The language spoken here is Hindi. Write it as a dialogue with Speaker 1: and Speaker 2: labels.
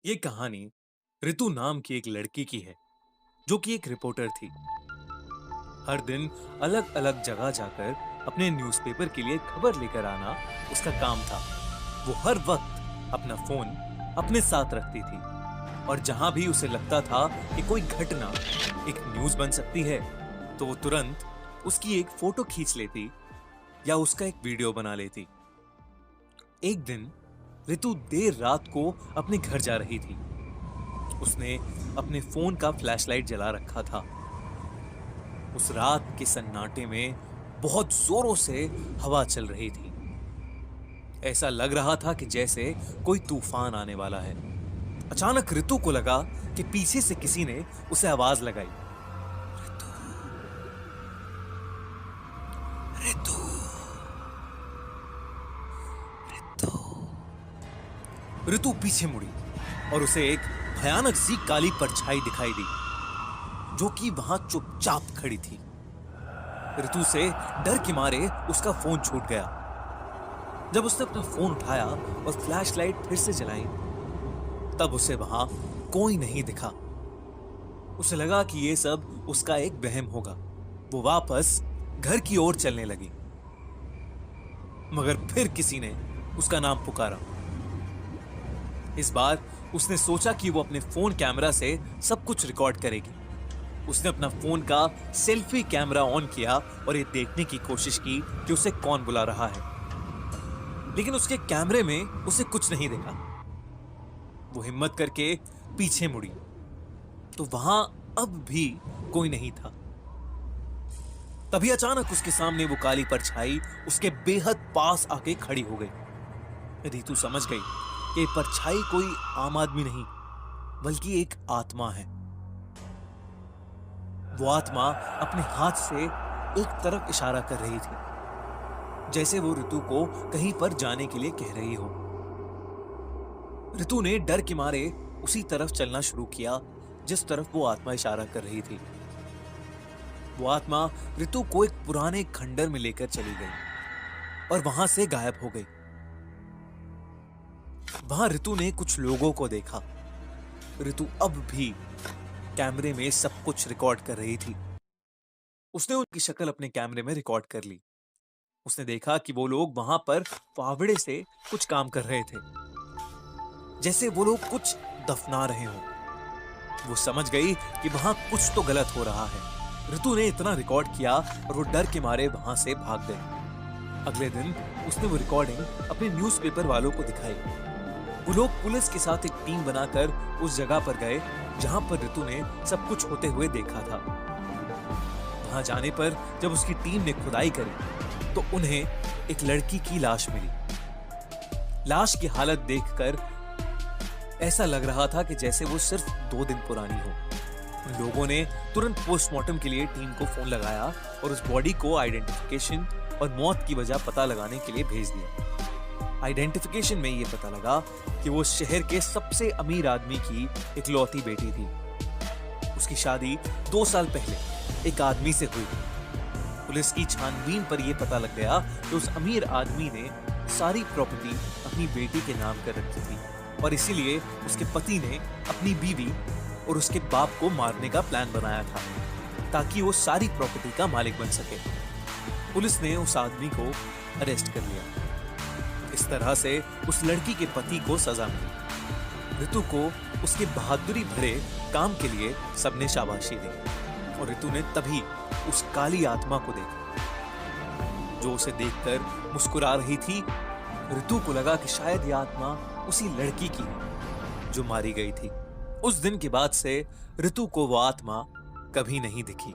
Speaker 1: ये कहानी ऋतु नाम की एक लड़की की है जो कि एक रिपोर्टर थी। हर दिन अलग अलग जगह जाकर अपने न्यूज़पेपर के लिए खबर लेकर आना उसका काम था। वो हर वक्त अपना फोन अपने साथ रखती थी और जहां भी उसे लगता था कि कोई घटना एक न्यूज़ बन सकती है तो वो तुरंत उसकी एक फोटो खींच लेती या उसका एक वीडियो बना लेती। एक दिन ऋतु देर रात को अपने घर जा रही थी। उसने अपने फोन का फ्लैशलाइट जला रखा था। उस रात के सन्नाटे में बहुत जोरों से हवा चल रही थी। ऐसा लग रहा था कि जैसे कोई तूफान आने वाला है। अचानक ऋतु को लगा कि पीछे से किसी ने उसे आवाज लगाई। ऋतु, ऋतु, ऋतु। ऋतु पीछे मुड़ी और उसे एक भयानक सी काली परछाई दिखाई दी जो कि वहां चुपचाप खड़ी थी। ऋतु से डर के मारे उसका फोन छूट गया। जब उसने अपना फोन उठाया और फ्लैशलाइट फिर से जलाई तब उसे वहां कोई नहीं दिखा। उसे लगा कि यह सब उसका एक वहम होगा। वो वापस घर की ओर चलने लगी मगर फिर किसी ने उसका नाम पुकारा। इस बार उसने सोचा कि वो अपने फोन कैमरा से सब कुछ रिकॉर्ड करेगी। उसने अपना फोन का सेल्फी कैमरा ऑन किया और ये देखने की कोशिश की कि उसे कौन बुला रहा है, लेकिन उसके कैमरे में उसे कुछ नहीं देखा। वो हिम्मत करके पीछे मुड़ी तो वहां अब भी कोई नहीं था। तभी अचानक उसके सामने वो काली परछाई उसके बेहद पास आके खड़ी हो गई। रितु समझ गई कि परछाई कोई आम आदमी नहीं बल्कि एक आत्मा है। वो आत्मा अपने हाथ से एक तरफ इशारा कर रही थी जैसे वो ऋतु को कहीं पर जाने के लिए कह रही हो। ऋतु ने डर के मारे उसी तरफ चलना शुरू किया जिस तरफ वो आत्मा इशारा कर रही थी। वो आत्मा ऋतु को एक पुराने खंडर में लेकर चली गई और वहां से गायब हो गई। वहां ऋतु ने कुछ लोगों को देखा। ऋतु अब भी कैमरे में सब कुछ रिकॉर्ड कर रही थी। उसने उनकी शक्ल अपने कैमरे में रिकॉर्ड कर ली। उसने देखा कि वो लोग वहां पर फावड़े से कुछ काम कर रहे थे जैसे वो लोग कुछ दफना रहे हों। वो समझ गई कि वहां कुछ तो गलत हो रहा है। ऋतु ने इतना रिकॉर्ड किया और वो डर के मारे वहां से भाग गई। अगले दिन उसने वो रिकॉर्डिंग अपने न्यूज़पेपर वालों को दिखाई। वो लोग पुलिस के साथ एक टीम बनाकर उस जगह पर गए जहां पर ऋतु ने सब कुछ होते हुए देखा था। वहां जाने पर जब उसकी टीम ने खुदाई करी तो उन्हें एक लड़की की लाश मिली। लाश की हालत देखकर ऐसा लग रहा था कि जैसे वो सिर्फ 2 दिन पुरानी हो। उन लोगों ने तुरंत पोस्टमार्टम के लिए टीम को फोन लगाया और उस बॉडी को आइडेंटिफिकेशन और मौत की वजह पता लगाने के लिए भेज दिया। आइडेंटिफिकेशन में यह पता लगा कि वो शहर के सबसे अमीर आदमी की इकलौती बेटी थी। उसकी शादी 2 साल पहले एक आदमी से हुई। पुलिस की छानबीन पर यह पता लग गया कि उस अमीर आदमी ने सारी प्रॉपर्टी अपनी बेटी के नाम कर रखी थी और इसीलिए उसके पति ने अपनी बीवी और उसके बाप को मारने का प्लान बनाया था ताकि वो सारी प्रॉपर्टी का मालिक बन सके। पुलिस ने उस आदमी को अरेस्ट कर लिया। इस तरह से उस लड़की के पति को सजा मिली। ऋतु को उसके बहादुरी भरे काम के लिए सबने शाबाशी दी और ऋतु ने तभी उस काली आत्मा को देखा जो उसे देखकर मुस्कुरा रही थी। ऋतु को लगा कि शायद यह आत्मा उसी लड़की की जो मारी गई थी। उस दिन के बाद से ऋतु को वो आत्मा कभी नहीं दिखी।